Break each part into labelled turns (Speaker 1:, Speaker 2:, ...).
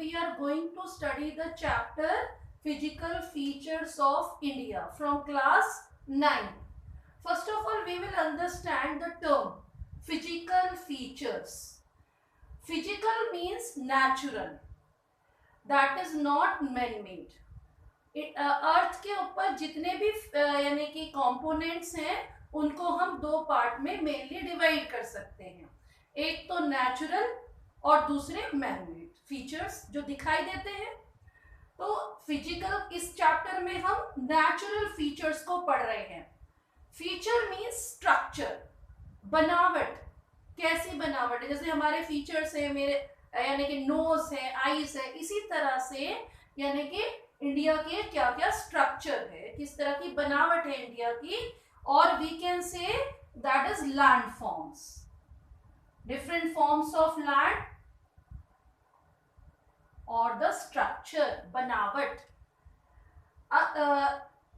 Speaker 1: we are going to study the chapter Physical Features of India from class 9. First of all, we will understand the term physical features. Physical means natural, that is not man-made. अर्थ के ऊपर जितने भी यानी कि components हैं उनको हम दो पार्ट में मेनली डिवाइड कर सकते हैं. एक तो नेचुरल और दूसरे मैन-मेड फीचर्स जो दिखाई देते हैं. तो फिजिकल इस चैप्टर में हम नेचुरल फीचर्स को पढ़ रहे हैं. फीचर मीन्स स्ट्रक्चर, बनावट. कैसी बनावट है? जैसे हमारे फीचर्स है, मेरे यानी कि नोज है, आईज है, इसी तरह से यानी कि इंडिया के क्या क्या स्ट्रक्चर है, किस तरह की बनावट है इंडिया की. और we can say that is land forms, different forms of land और द स्ट्रक्चर, बनावट.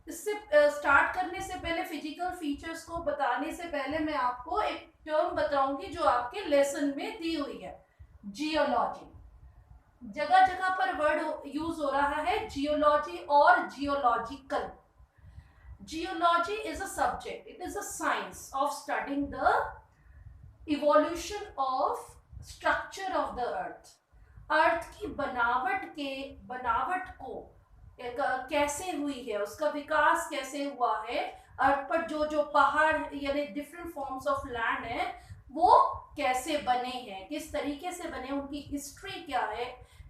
Speaker 1: इससे स्टार्ट करने से पहले, फिजिकल फीचर्स को बताने से पहले मैं आपको एक टर्म बताऊंगी जो आपके लेसन में दी हुई है, जियोलॉजी. जगह जगह पर वर्ड यूज हो रहा है जियोलॉजी और geological. Geology is a subject, it is a science of studying the evolution of structure of the earth. Earth की बनावट को कैसे हुई है, उसका विकास कैसे हुआ है, अर्थ पर जो जो पहाड़ यानी डिफरेंट फॉर्म्स ऑफ लैंड है वो कैसे बने हैं, किस तरीके से बने, उनकी हिस्ट्री क्या है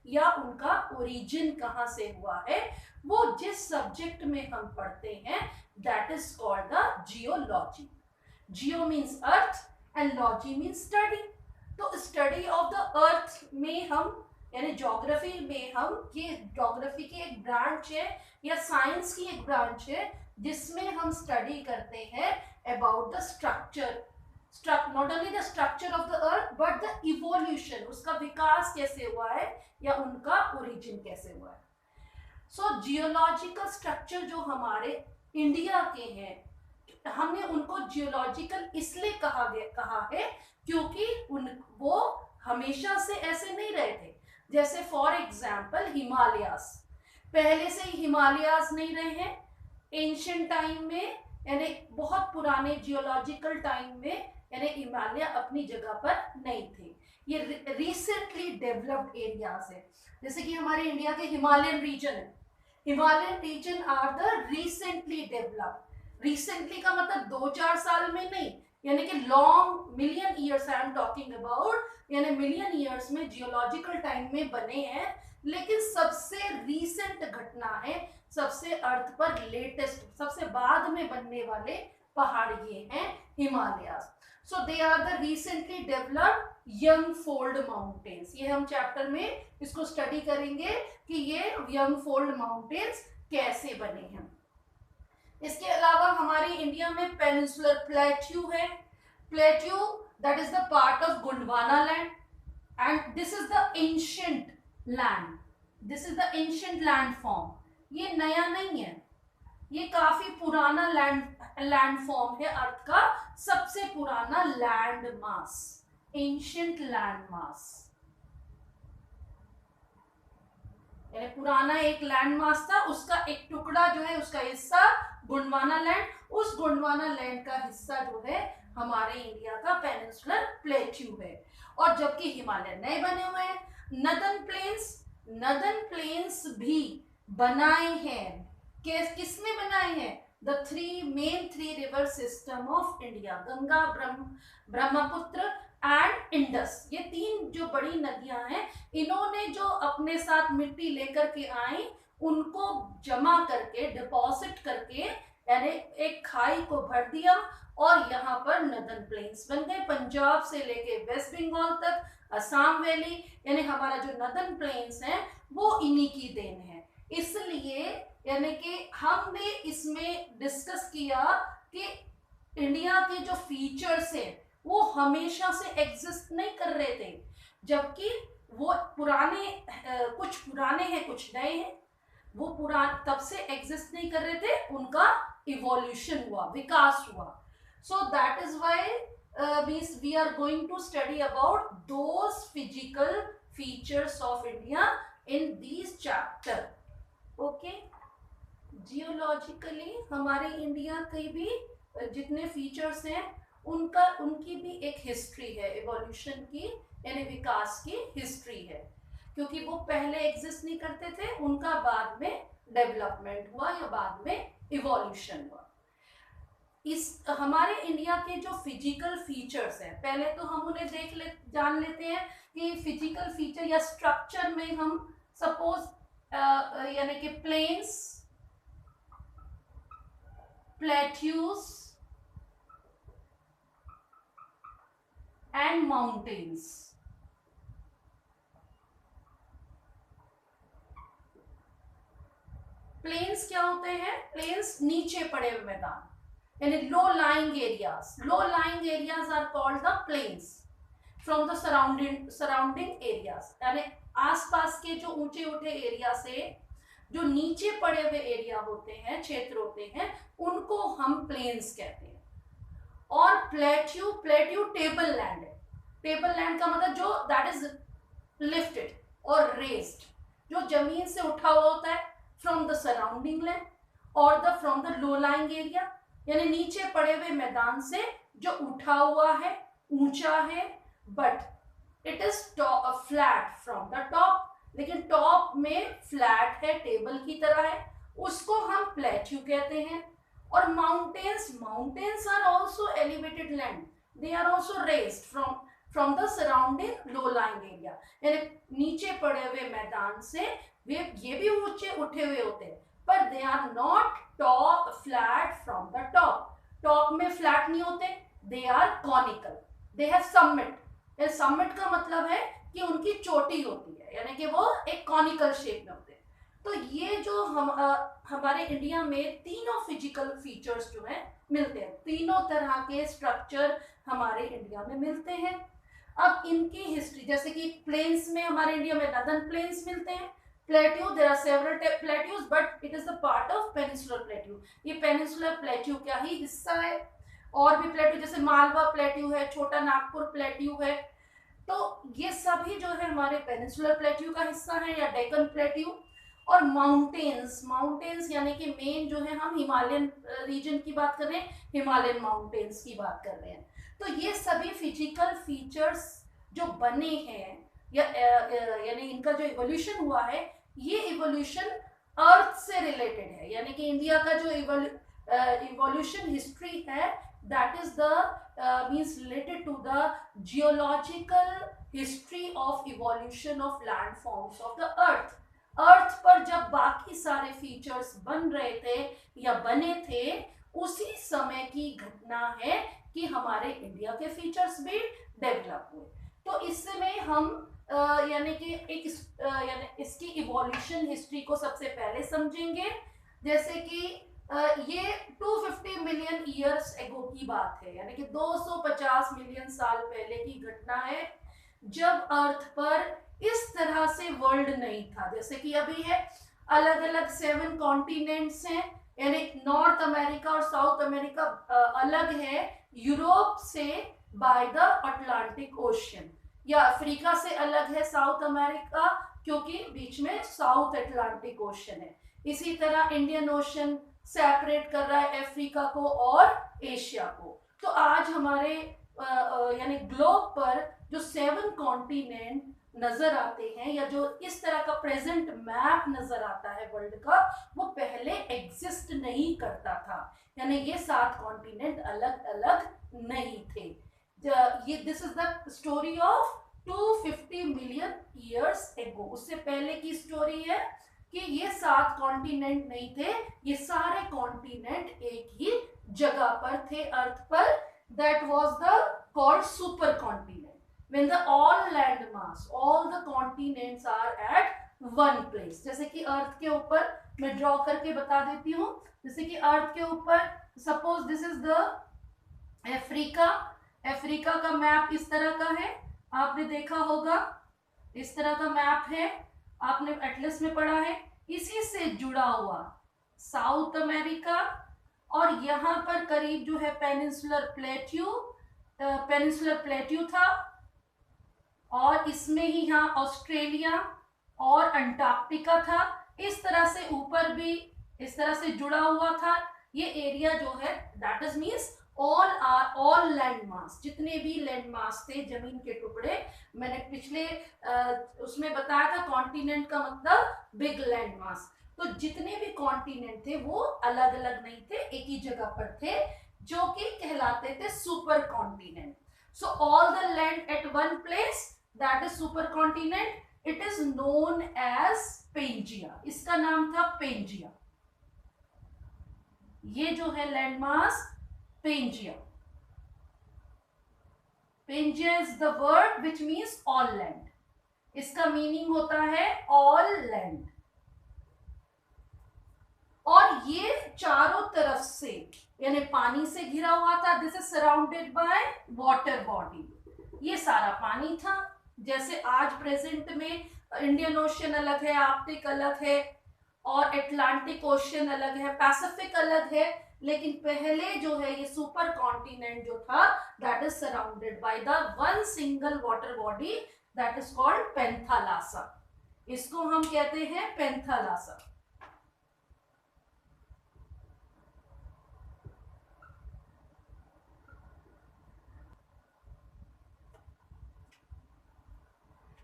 Speaker 1: या उनका ओरिजिन कहाँ से हुआ है, वो जिस सब्जेक्ट में हम पढ़ते हैं that is called the geology. Jio means earth and logy means study. तो स्टडी ऑफ द अर्थ में हम यानी ज्योग्राफी में हम, ये ज्योग्राफी की एक ब्रांच है या साइंस की एक ब्रांच है जिसमें हम स्टडी करते हैं about the structure, not only the structure of the earth but the evolution, उसका विकास कैसे हुआ है या उनका ओरिजिन कैसे हुआ है. सो जियोलॉजिकल स्ट्रक्चर जो हमारे इंडिया के हैं, हमने उनको जियोलॉजिकल इसलिए कहा है क्योंकि वो हमेशा से ऐसे नहीं रहे थे. जैसे फॉर एग्जाम्पल हिमालयास, पहले से ही हिमालयास नहीं रहे हैं. एंशिएंट टाइम में यानी बहुत पुराने जियोलॉजिकल टाइम में यानी हिमालय अपनी जगह पर नहीं थे. ये रिसेंटली डेवलप्ड एरियाज है. जैसे कि हमारे इंडिया के हिमालयन रीजन है, Himalayan region are the recently developed. Recently का मतलब 2-4 साल में नहीं, यानी कि long million years I am talking about, यानी मिलियन ईयर्स में जियोलॉजिकल टाइम में बने हैं. लेकिन सबसे रीसेंट घटना है, सबसे अर्थ पर लेटेस्ट, सबसे बाद में बनने वाले पहाड़ ये हैं Himalayas. So they are the recently developed young fold mountains. ये हम चैप्टर में इसको स्टडी करेंगे कि ये यंग फोल्ड माउंटेन्स कैसे बने हैं. इसके अलावा हमारी इंडिया में पेनिनसुलर प्लेट्यू है. Plateau that is the part of Gondwana land and this is the ancient land, this is the ancient land form. ये नया नहीं है, ये काफी पुराना लैंड फॉर्म है. अर्थ का सबसे पुराना land mass, ancient land mass, यानी पुराना एक लैंड मास था, उसका एक टुकड़ा जो है, उसका हिस्सा गोंडवाना लैंड, उस गोंडवाना लैंड का हिस्सा जो है हमारे इंडिया का पेनिनसुलर प्लेट्यू है. और जबकि हिमालय नए बने हुए हैं. नदर्न प्लेन्स भी बनाए हैं. किसने बनाए हैं? The main three river system of India, Ganga, Brahmaputra and Indus. ये 3 जो बड़ी नदियां हैं, इन्होंने जो अपने साथ मिट्टी लेकर के आई, उनको जमा करके, डिपॉजिट करके, यानी एक खाई को भर दिया और यहाँ पर नदर्न प्लेन्स बन गए. पंजाब से लेके वेस्ट बंगाल तक, असम वैली, यानी हमारा जो नदर्न प्लेन्स हैं वो इन्हीं की देन है. इसलिए यानी कि हमने इसमें डिस्कस किया कि इंडिया के जो फीचर्स हैं वो हमेशा से एग्जिस्ट नहीं कर रहे थे, जबकि वो कुछ पुराने हैं, कुछ नए हैं. वो तब से एग्जिस्ट नहीं कर रहे थे, उनका इवोल्यूशन हुआ, विकास हुआ. So that is why we are going to study about those physical features of India in these chapter. Okay, geologically हमारे इंडिया के भी जितने फीचर्स हैं उनकी भी एक हिस्ट्री है, इवोल्यूशन की यानी विकास की हिस्ट्री है, क्योंकि वो पहले एग्जिस्ट नहीं करते थे, उनका बाद में डेवलपमेंट हुआ या बाद में इवोल्यूशन हुआ। इस हमारे इंडिया के जो फिजिकल फीचर्स हैं, पहले तो हम उन्हें जान लेते हैं कि फिजिकल फीचर या स्ट्रक्चर में हम सपोज यानी कि plains, plateaus and mountains. Plains क्या होते हैं? प्लेन्स नीचे पड़े हुए मैदान यानी low lying areas. Low lying areas are called the plains from the surrounding areas, यानी आसपास के जो ऊंचे ऊंचे एरिया से जो नीचे पड़े हुए एरिया होते हैं, क्षेत्र होते हैं, उनको हम प्लेन्स कहते हैं। और प्लेट्यू टेबल लैंड है। टेबल लैंड का मतलब जो दैट इज लिफ्टेड और रेज्ड, जो जमीन से उठा हुआ होता है फ्रॉम द सराउंडिंग लैंड और the from the low lying area, यानी नीचे पड़े हुए मैदान से जो उठा हुआ है, ऊंचा है, but it is flat from the top, लेकिन टॉप में फ्लैट है, टेबल की तरह है, उसको हम प्लेट्यू कहते हैं। और mountains are also elevated land, they are also raised from the surrounding low lying area, यानी नीचे पड़े हुए मैदान से ये भी ऊंचे उठे हुए होते हैं, पर they are not top flat from the top. Top में फ्लैट नहीं होते, they are conical, they have summit. Summit का मतलब है कि उनकी चोटी होती है, यानी कि वो एक कॉनिकल शेप में होते हैं। तो ये जो हमारे इंडिया में तीनों फिजिकल फीचर्स जो हैं मिलते हैं, तीनों तरह के स्ट्रक्चर हमारे इंडिया में मिलते हैं। अब इनकी हिस्ट्री, जैसे कि प्लेन्स में हमारे इंडिया में नदर्न प्लेन्स मिलते हैं, plateau, there are several plateaus but it is the part of peninsular plateau, ये पेनिनसुलर प्लेट्यू का ही हिस्सा है। और भी प्लेट्यू जैसे मालवा प्लेट्यू है, छोटा नागपुर प्लेट्यू है, तो ये सभी जो है हमारे पेनिनसुलर प्लेट्यू का हिस्सा है या डेक्कन प्लेट्यू। और माउंटेन्स यानी कि मेन जो है हम हिमालयन रीजन की बात कर रहे हैं, हिमालयन माउंटेन्स की बात कर रहे हैं। तो ये सभी फिजिकल फीचर्स जो बने हैं या यानी इनका जो इवोल्यूशन हुआ है, ये इवोल्यूशन अर्थ से रिलेटेड है, यानी कि इंडिया का जो इवोल्यूशन हिस्ट्री है that is the means related to the geological history of evolution of landforms of the earth। अर्थ पर जब बाकी सारे फीचर्स बन रहे थे या बने थे, उसी समय की घटना है कि हमारे इंडिया के फीचर्स भी डेवलप हुए। तो इसमें हम यानी कि यानी इसकी इवोल्यूशन हिस्ट्री को सबसे पहले समझेंगे। जैसे कि ये 250 मिलियन ईयर्स एगो की बात है, यानी कि 250 मिलियन साल पहले की घटना है, जब अर्थ पर इस तरह से वर्ल्ड नहीं था जैसे कि अभी है। अलग अलग 7 कॉन्टिनेंट्स हैं, यानी नॉर्थ अमेरिका और साउथ अमेरिका अलग है यूरोप से बाय द अटलांटिक ओशियन, या अफ्रीका से अलग है साउथ अमेरिका क्योंकि बीच में साउथ अटलांटिक ओशियन है। इसी तरह इंडियन ओशन सेपरेट कर रहा है अफ्रीका को और एशिया को। तो आज हमारे यानी ग्लोब पर जो 7 कॉन्टिनेंट नजर आते हैं या जो इस तरह का प्रेजेंट मैप नजर आता है वर्ल्ड का, वो पहले एग्जिस्ट नहीं करता था, यानी ये 7 कॉन्टिनेंट अलग अलग नहीं थे। ये this is the story of 250 million years ago. उससे पहले की स्टोरी है कि ये 7 कॉन्टिनेंट नहीं थे, ये सारे कॉन्टिनेंट एक ही जगह पर थे अर्थ पर। That was the called super continent when the all land mass, all the continents are at one place। जैसे कि अर्थ के ऊपर मैं ड्रॉ करके बता देती हूँ, जैसे कि अर्थ के ऊपर suppose this is the Africa का मैप इस तरह का है, आपने देखा होगा, इस तरह का मैप है, आपने एटलस में पढ़ा है। इसी से जुड़ा हुआ साउथ अमेरिका, और यहाँ पर करीब जो है पेनिनसुलर प्लेट्यू था, और इसमें ही यहाँ ऑस्ट्रेलिया, और अंटार्कटिका था। इस तरह से ऊपर भी इस तरह से जुड़ा हुआ था। ये एरिया जो है that is means all land mass, जितने भी लैंड मास थे, जमीन के टुकड़े। मैंने पिछले उसमें बताया था कॉन्टिनेंट का मतलब बिग लैंड मास। तो जितने भी कॉन्टिनेंट थे वो अलग अलग नहीं थे, एक ही जगह पर थे, जो कि कहलाते थे super continent. So all the land at one place, that is super continent. It is known as Pangaea. इसका नाम था पेंजिया। ये जो है landmass Pangaea. Pangaea is the word which means all land. इसका मीनिंग होता है ऑल लैंड। और ये चारों तरफ से यानी पानी से घिरा हुआ था। This is surrounded by water body. ये सारा पानी था। जैसे आज प्रेजेंट में इंडियन ओशन अलग है, आर्कटिक अलग है, और एटलांटिक ओशन अलग है, पैसिफिक अलग है। लेकिन पहले जो है ये सुपर कॉन्टिनेंट जो था that is surrounded by the one single water body that is called Panthalassa. इसको हम कहते हैं Panthalassa.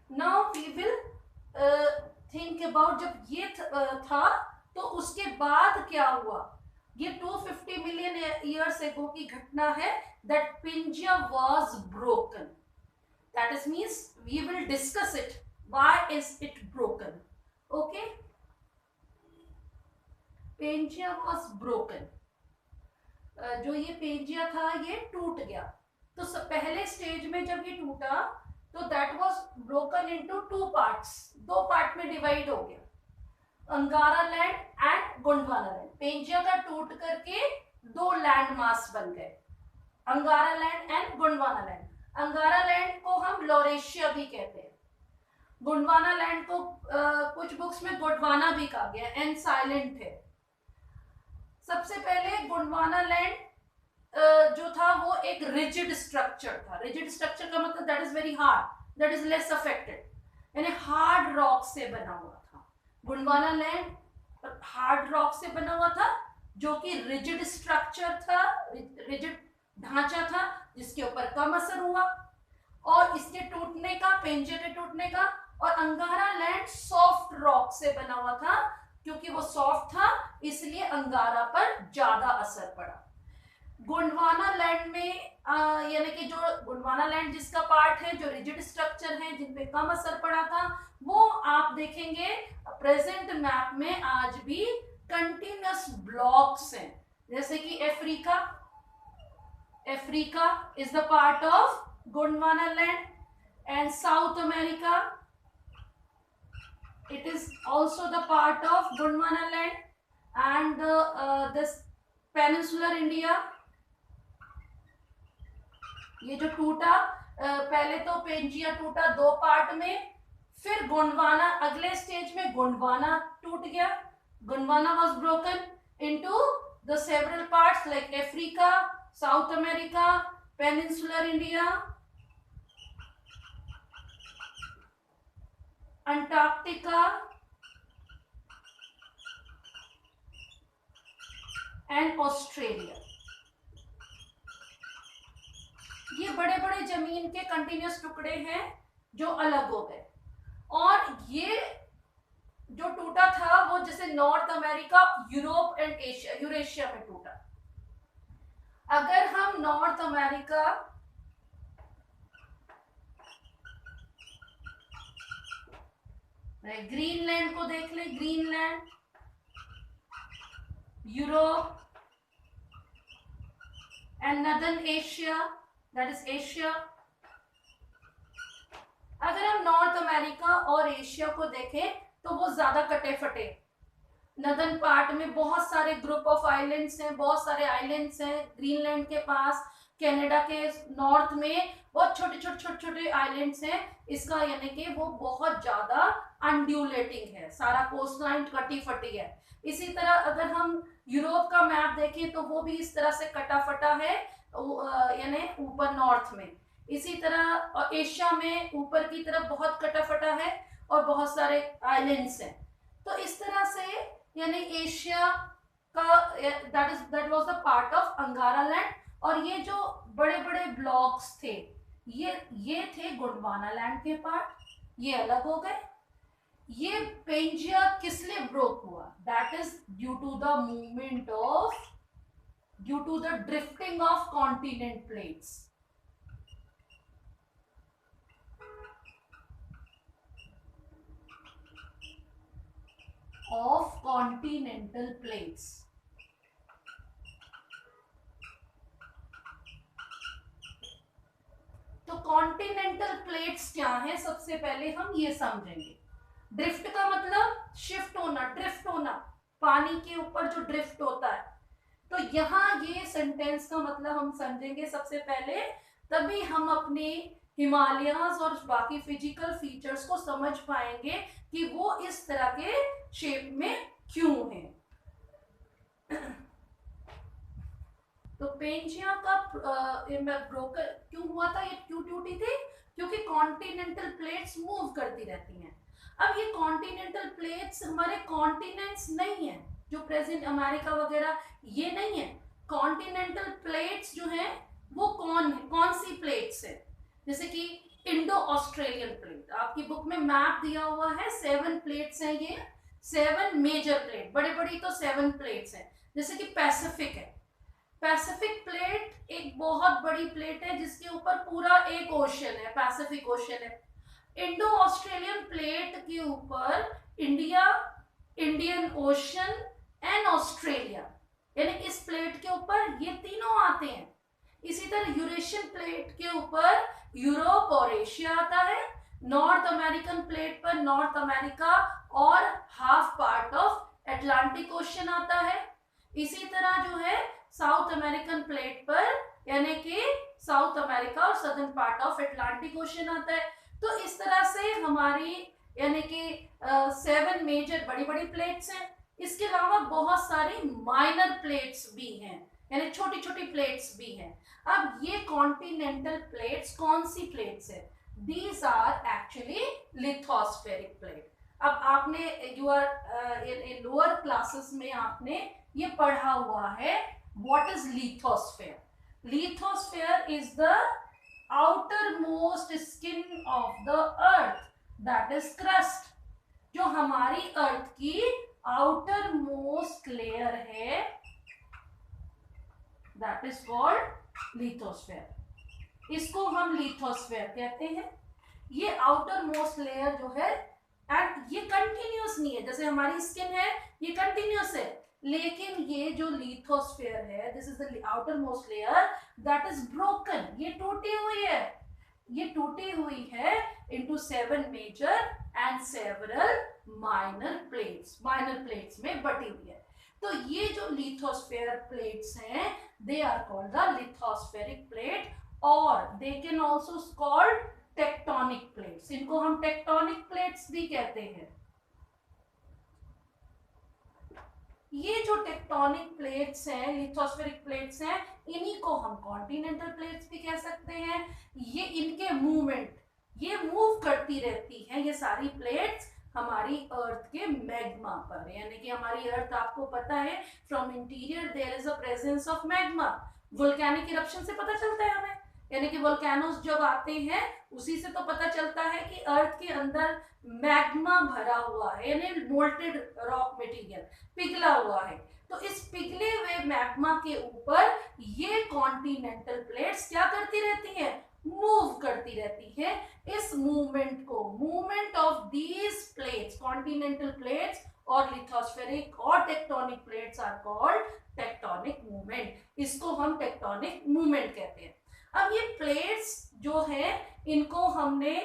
Speaker 1: Now we will think about जब ये था तो उसके बाद क्या हुआ। ये 250 मिलियन ईयर्स एगो की घटना है that Pangaea was broken. That is means we will discuss it, why is it broken. Okay, Pangaea was broken. जो ये पेंजिया था ये टूट गया। तो पहले स्टेज में जब ये टूटा तो that was broken into two parts. दो पार्ट में डिवाइड हो गया, Angara land and Gondwana land. Pangaea का टूट करके दो लैंड मास बन गए, Angara land and Gondwana land. Angara land को हम लॉरेशिया भी कहते हैं। गोंडवाना लैंड को कुछ बुक्स में गोंडवाना भी कहा गया, एंड साइलेंट है। सबसे पहले गोंडवाना लैंड जो था वो एक रिजिड स्ट्रक्चर था। रिजिड स्ट्रक्चर का मतलब that is very hard, that is less affected, यानी हार्ड रॉक से बना हुआ था। गोंडवाना लैंड हार्ड रॉक से बना हुआ था, जो कि रिजिड स्ट्रक्चर था, रिजिड ढांचा था, जिसके ऊपर कम असर हुआ। और इसके टूटने का, पेंजिया के टूटने का, और अंगारा लैंड सॉफ्ट रॉक से बना हुआ था। क्योंकि वो सॉफ्ट था इसलिए अंगारा पर ज्यादा असर पड़ा। गोंडवाना लैंड में यानी कि जो गोंडवाना लैंड जिसका पार्ट है, जो रिजिड स्ट्रक्चर है, जिन पे कम असर पड़ा था, वो आप देखेंगे प्रेजेंट मैप में आज भी कंटिन्यूअस ब्लॉक्स हैं। जैसे कि Africa, Africa is the part of Gondwana land, and south America, it is also the part of Gondwana land, and this peninsular India। ये जो टूटा, पहले तो पेंजिया टूटा दो पार्ट में, फिर गोंडवाना अगले स्टेज में गोंडवाना टूट गया। Gondwana was broken into the several parts like Africa, South America, peninsular India, Antarctica and Australia. ये बड़े बड़े जमीन के कंटिन्यूस टुकड़े हैं जो अलग हो गए। और ये जो टूटा था वो जैसे north America, Europe and Asia, Eurasia में टूटा। अगर हम नॉर्थ अमेरिका, ग्रीनलैंड को देख ले, Greenland, Europe and northern Asia, that is Asia. अगर हम नॉर्थ अमेरिका और एशिया को देखें तो वो ज्यादा कटे फटे। नॉर्दर्न पार्ट में बहुत सारे ग्रुप ऑफ आइलैंड्स हैं, बहुत सारे आइलैंड्स हैं ग्रीनलैंड के पास। कनाडा के नॉर्थ में बहुत छोटे छोटे छोटे छोटे आइलैंड्स हैं। इसका यानी कि वो बहुत ज्यादा अनड्यूलेटिंग है, सारा कोस्टलाइन कटी फटी है। इसी तरह अगर हम यूरोप का मैप देखें तो वो भी इस तरह से कटा फटा है, यानी ऊपर नॉर्थ में। इसी तरह एशिया में ऊपर की तरफ बहुत कटा फटा है, और बहुत सारे आइलैंड्स हैं। तो इस तरह से यानी एशिया का that was the part of अंगारा लैंड। और ये जो बड़े बड़े ब्लॉक्स थे ये थे गोंडवाना लैंड के पार्ट, ये अलग हो गए। ये पेंजिया किस लिए ब्रोक हुआ? That is due to the movement of due to the drifting of continent plates. of continental plates। तो कॉन्टिनेंटल प्लेट्स क्या है, सबसे पहले हम ये समझेंगे। ड्रिफ्ट का मतलब शिफ्ट होना, ड्रिफ्ट होना, पानी के ऊपर जो ड्रिफ्ट होता है। तो यहाँ ये सेंटेंस का मतलब हम समझेंगे सबसे पहले, तभी हम अपने हिमालयाज और बाकी फिजिकल फीचर्स को समझ पाएंगे कि वो इस तरह के शेप में क्यों है। तो पेंजिया का ब्रोकर क्यों हुआ था, ये क्यों टूटी थी? क्योंकि कॉन्टिनेंटल प्लेट्स मूव करती रहती हैं। अब ये कॉन्टिनेंटल प्लेट्स हमारे कॉन्टिनेंट्स नहीं है, जो प्रेजेंट अमेरिका वगैरह ये नहीं है। कॉन्टिनेंटल प्लेट्स जो है वो कौन सी प्लेट्स है? जैसे कि इंडो ऑस्ट्रेलियन प्लेट, आपकी बुक में मैप दिया हुआ है, 7 प्लेट्स हैं, ये 7 मेजर प्लेट, बड़ी बड़ी तो 7 प्लेट्स हैं। जैसे कि पैसिफिक है, पैसिफिक प्लेट एक बहुत बड़ी प्लेट है जिसके ऊपर पूरा एक ओशन है, पैसिफिक ओशन है। इंडो ऑस्ट्रेलियन प्लेट के ऊपर India, Indian ocean and Australia, यानी इस प्लेट के ऊपर ये तीनों आते हैं। इसी तरह यूरेशियन प्लेट के ऊपर यूरोप और एशिया आता है। नॉर्थ अमेरिकन प्लेट पर नॉर्थ अमेरिका और half part of Atlantic ocean आता है। इसी तरह जो है साउथ अमेरिकन प्लेट पर यानी कि साउथ अमेरिका और southern part of Atlantic ocean आता है। तो इस तरह से हमारी यानी कि 7 मेजर बड़ी बड़ी प्लेट्स हैं। इसके अलावा बहुत सारी माइनर प्लेट्स भी हैं, यानी छोटी छोटी प्लेट्स भी हैं। अब ये कॉन्टिनेंटल प्लेट्स कौन सी प्लेट्स है? These are actually lithospheric plate. अब आपने इन लोअर क्लासेस में आपने ये पढ़ा हुआ है, what is lithosphere? Lithosphere is the outermost skin of the earth, that is crust। जो हमारी अर्थ की आउटर मोस्ट लेयर है, दैट इज कॉल्ड लिथोस्फेयर। इसको हम लिथोस्फेयर कहते हैं। ये आउटर मोस्ट लेयर जो है, एंड ये कंटिन्यूस नहीं है, जैसे हमारी स्किन है ये कंटिन्यूस है, लेकिन ये जो लिथोस्फेयर है, this is the outermost layer that is broken, ये टूटी हुई है। ये टूटी हुई है into 7 major and several minor plates, minor plates में बटी हुई है। तो ये जो लिथोस्फेयर प्लेट्स हैं, they are called the lithospheric plate, और they can also called tectonic plates. इनको हम टेक्टोनिक प्लेट्स भी कहते हैं। ये जो टेक्टोनिक प्लेट्स हैं, लिथोस्फेरिक प्लेट्स हैं, इन्हीं को हम कॉन्टिनेंटल प्लेट्स भी कह सकते हैं। ये इनके मूवमेंट, ये मूव करती रहती हैं ये सारी प्लेट्स हमारी अर्थ के मैग्मा पर, यानी कि हमारी अर्थ आपको पता है from interior there is a presence of magma. Volcanic eruption से पता चलता है हमें, यानी कि वोल्केनोस जब आते हैं उसी से तो पता चलता है कि अर्थ के अंदर मैग्मा भरा हुआ है, यानी मोल्टेड रॉक मटेरियल पिघला हुआ है। तो इस पिघले हुए मैग्मा के ऊपर ये कॉन्टिनेंटल प्लेट्स क्या करती रहती हैं? मूव करती रहती है। इस मूवमेंट को, movement of these plates, continental plates और लिथोस्फेरिक और tectonic plates are called tectonic movement. इसको हम टेक्टोनिक मूवमेंट कहते हैं। अब ये प्लेट्स जो है इनको हमने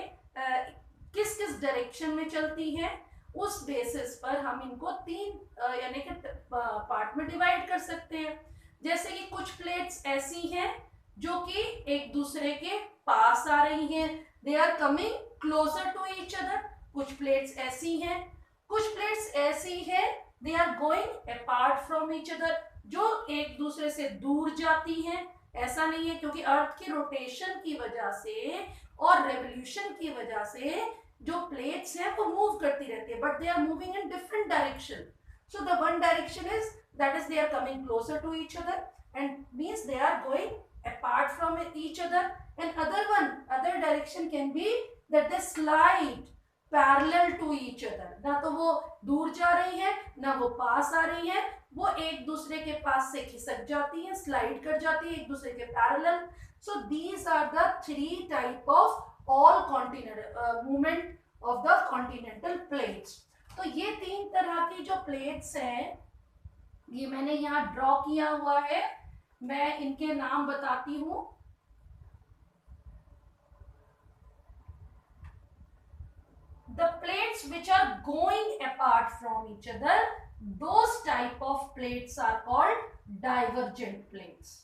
Speaker 1: किस किस डायरेक्शन में चलती हैं, उस बेसिस पर हम इनको 3 यानी कि पार्ट में डिवाइड कर सकते हैं। जैसे कि कुछ प्लेट्स ऐसी हैं जो कि एक दूसरे के पास आ रही हैं, they are coming closer to each other. कुछ प्लेट्स ऐसी हैं, कुछ प्लेट्स ऐसी हैं, they are going apart from each other, जो एक दूसरे से दूर जाती हैं। ऐसा नहीं है, क्योंकि अर्थ की रोटेशन की वजह से और रेवोल्यूशन की वजह से जो प्लेट्स हैं वो मूव करती रहती है, but they are moving in different direction. So the one direction is that is they are coming closer to each other and means they are going apart from each other, and other direction can be that they slide parallel to each other. ना तो वो दूर जा रही है ना वो पास आ रही है, वो एक दूसरे के पास से खिसक जाती है, स्लाइड कर जाती है एक दूसरे के parallel. So these are the 3 type of all continental movement of the continental plates. तो ये 3 तरह की जो प्लेट्स हैं ये मैंने यहाँ ड्रॉ किया हुआ है. मैं इनके नाम बताती हूं. The plates which are going apart from each other, those type of plates are called divergent plates.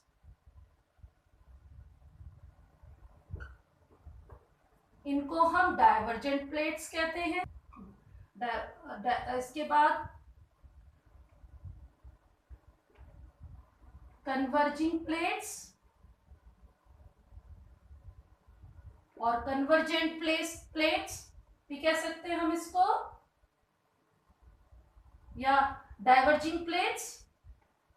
Speaker 1: इनको हम डाइवर्जेंट प्लेट्स कहते हैं. इसके बाद कन्वर्जिंग प्लेट्स और कन्वर्जेंट प्लेट्स भी कह सकते हैं हम इसको, या डाइवर्जिंग प्लेट्स.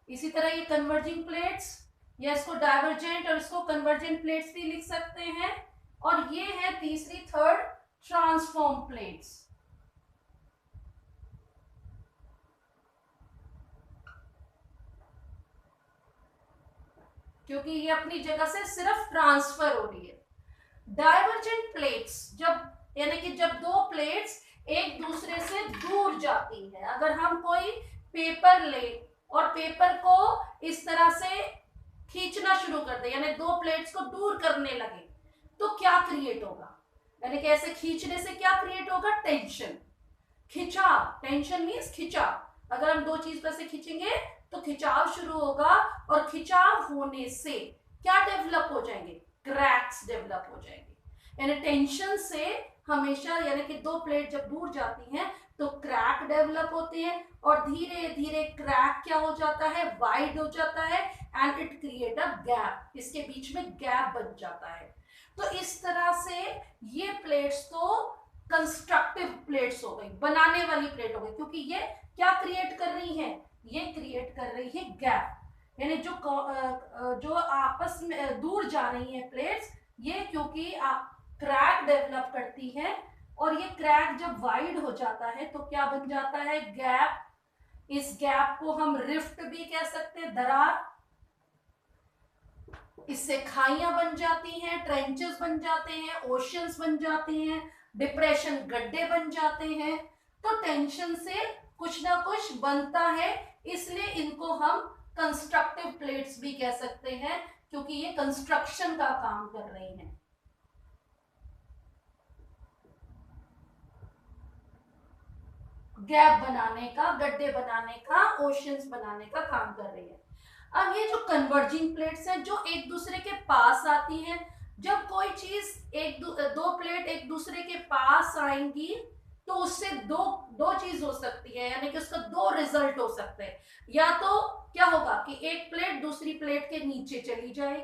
Speaker 1: इसी तरह ये कन्वर्जिंग प्लेट्स, या इसको डाइवर्जेंट और इसको कन्वर्जेंट प्लेट्स भी लिख सकते हैं. और ये है तीसरी, थर्ड, ट्रांसफॉर्म प्लेट्स. क्योंकि ये अपनी जगह से सिर्फ ट्रांसफर हो रही है. डाइवर्जेंट प्लेट्स यानी कि जब 2 प्लेट्स एक दूसरे से दूर जाती है. अगर हम कोई पेपर ले और पेपर को इस तरह से खींचना शुरू कर दे, यानी 2 प्लेट्स को दूर करने लगे, तो क्या क्रिएट होगा? यानी कि ऐसे खींचने से क्या क्रिएट होगा? टेंशन, खिंचाव. टेंशन मीन्स खिंचाव. अगर हम 2 चीज पर से खींचेंगे तो खिंचाव शुरू होगा, और खिंचाव होने से क्या डेवलप हो जाएंगे? क्रैक्स डेवलप हो जाएंगे. यानी टेंशन से हमेशा, यानी कि 2 प्लेट जब दूर जाती हैं तो क्रैक डेवलप होते हैं, और धीरे धीरे क्रैक क्या हो जाता है? वाइड हो जाता है, and it create a gap. इसके बीच में गैप बन जाता है. तो इस तरह से ये प्लेट्स तो कंस्ट्रक्टिव प्लेट्स हो गई, बनाने वाली प्लेट हो गई, क्योंकि ये क्या क्रिएट कर रही है? ये क्रिएट कर रही है गैप. यानी जो आपस में दूर जा रही है प्लेट्स, ये क्योंकि क्रैक डेवलप करती है, और ये क्रैक जब वाइड हो जाता है तो क्या बन जाता है? गैप. इस गैप को हम रिफ्ट भी कह सकते हैं, दरार. इससे खाइयां बन जाती हैं, ट्रेंचेस बन जाते हैं, ओशंस बन जाते हैं, डिप्रेशन, गड्ढे बन जाते हैं. तो टेंशन से कुछ ना कुछ बनता है, इसलिए इनको हम कंस्ट्रक्टिव प्लेट्स भी कह सकते हैं, क्योंकि ये कंस्ट्रक्शन का काम कर रही हैं. गैप बनाने का, गड्ढे बनाने का, ओशंस बनाने का काम कर रही है. अब ये जो कन्वर्जिंग प्लेट्स हैं जो एक दूसरे के पास आती हैं, जब कोई चीज 2 प्लेट एक दूसरे के पास आएंगी तो उससे दो चीज हो सकती है, यानी कि उसका 2 रिजल्ट हो सकते हैं. या तो क्या होगा कि एक प्लेट दूसरी प्लेट के नीचे चली जाए,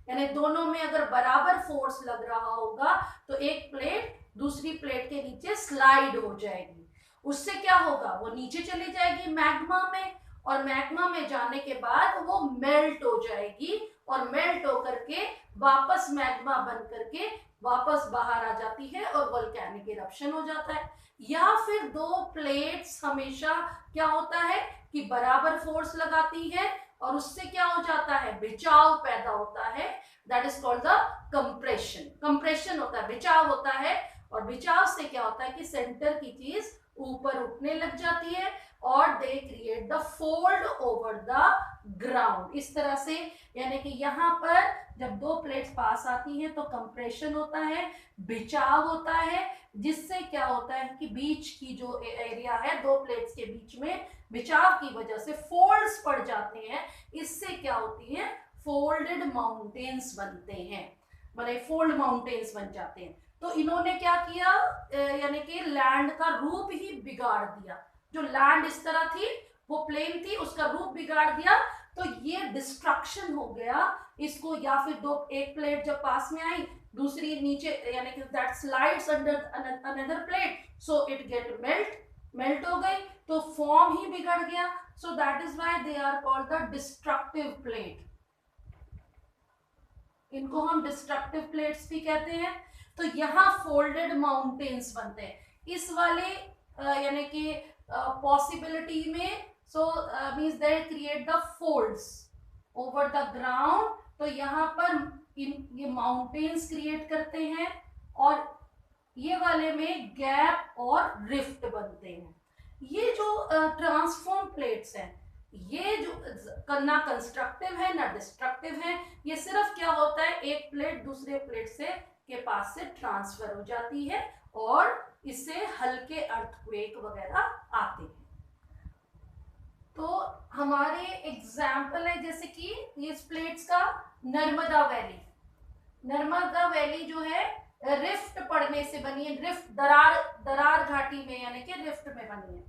Speaker 1: यानी दोनों में अगर बराबर फोर्स लग रहा होगा तो एक प्लेट दूसरी प्लेट के नीचे स्लाइड हो जाएगी. उससे क्या होगा? वो नीचे चली जाएगी मैग्मा में, और मैग्मा में जाने के बाद वो मेल्ट हो जाएगी, और मेल्ट होकर के वापस मैग्मा बन करके वापस बाहर आ जाती है और वोल्केनिक इरप्शन हो जाता है. या फिर 2 प्लेट्स हमेशा क्या होता है कि बराबर फोर्स लगाती है, और उससे क्या हो जाता है? बिछाव पैदा होता है. That is called the compression. Compression होता है, बिछाव होता है, और बिछाव से क्या होता है कि सेंटर की चीज ऊपर उठने लग जाती है, और they create the fold over the ground. इस तरह से, यानी कि यहाँ पर जब 2 प्लेट्स पास आती हैं तो कंप्रेशन होता है, बिछाव होता है, जिससे क्या होता है कि बीच की जो एरिया है 2 प्लेट्स के बीच में बिछाव की वजह से फोल्ड्स पड़ जाते हैं. इससे क्या होती है? फोल्डेड माउंटेन्स बनते हैं, मतलब फोल्ड माउंटेन्स बन जाते हैं. तो इन्होंने क्या किया? यानी कि लैंड का रूप ही बिगाड़ दिया. जो लैंड इस तरह थी वो प्लेन थी, उसका रूप बिगाड़ दिया. तो ये डिस्ट्रक्शन हो गया इसको. या फिर एक प्लेट जब पास में आई दूसरी नीचे, यानी कि that slides under another plate, so it get melt हो गई, तो फॉर्म ही बिगड़ गया. So that is why they are called the destructive plate. इनको हम डिस्ट्रक्टिव प्लेट्स भी कहते हैं. तो यहाँ फोल्डेड माउंटेन्स बनते हैं. इस वाले यानी कि पॉसिबिलिटी में, सो means they create the folds over the ground. तो यहाँ पर ये माउंटेन्स क्रिएट करते हैं और ये वाले में गैप और रिफ्ट बनते हैं. ये जो ट्रांसफॉर्म प्लेट्स हैं, ये जो ना कंस्ट्रक्टिव है ना डिस्ट्रक्टिव है. ये सिर्फ क्या होता है, एक प्लेट दूसरे प्लेट से के पास से ट्रांसफर हो जाती है और इससे हल्के अर्थक्वेक वगैरह आते हैं. तो हमारे एग्जाम्पल है जैसे कि इस प्लेट्स का नर्मदा वैली. नर्मदा वैली जो है रिफ्ट पड़ने से बनी है, रिफ्ट दरार घाटी में यानी कि रिफ्ट में बनी है.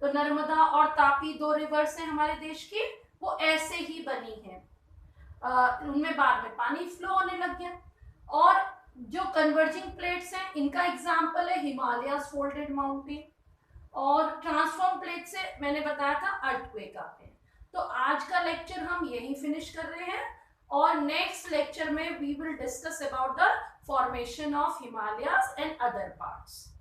Speaker 1: तो नर्मदा और तापी दो रिवर्स हैं हमारे देश की, वो ऐसे ही बनी है. उनमें बाद में पानी फ्लो होने लग गया. और जो कन्वर्जिंग प्लेट्स हैं, इनका एग्जाम्पल है हिमालयाज फोल्डेड माउंटेन. और ट्रांसफॉर्म प्लेट से मैंने बताया था अर्थक्वेक आते हैं. तो आज का लेक्चर हम यहीं फिनिश कर रहे हैं और नेक्स्ट लेक्चर में we will discuss about the formation of Himalayas and other parts.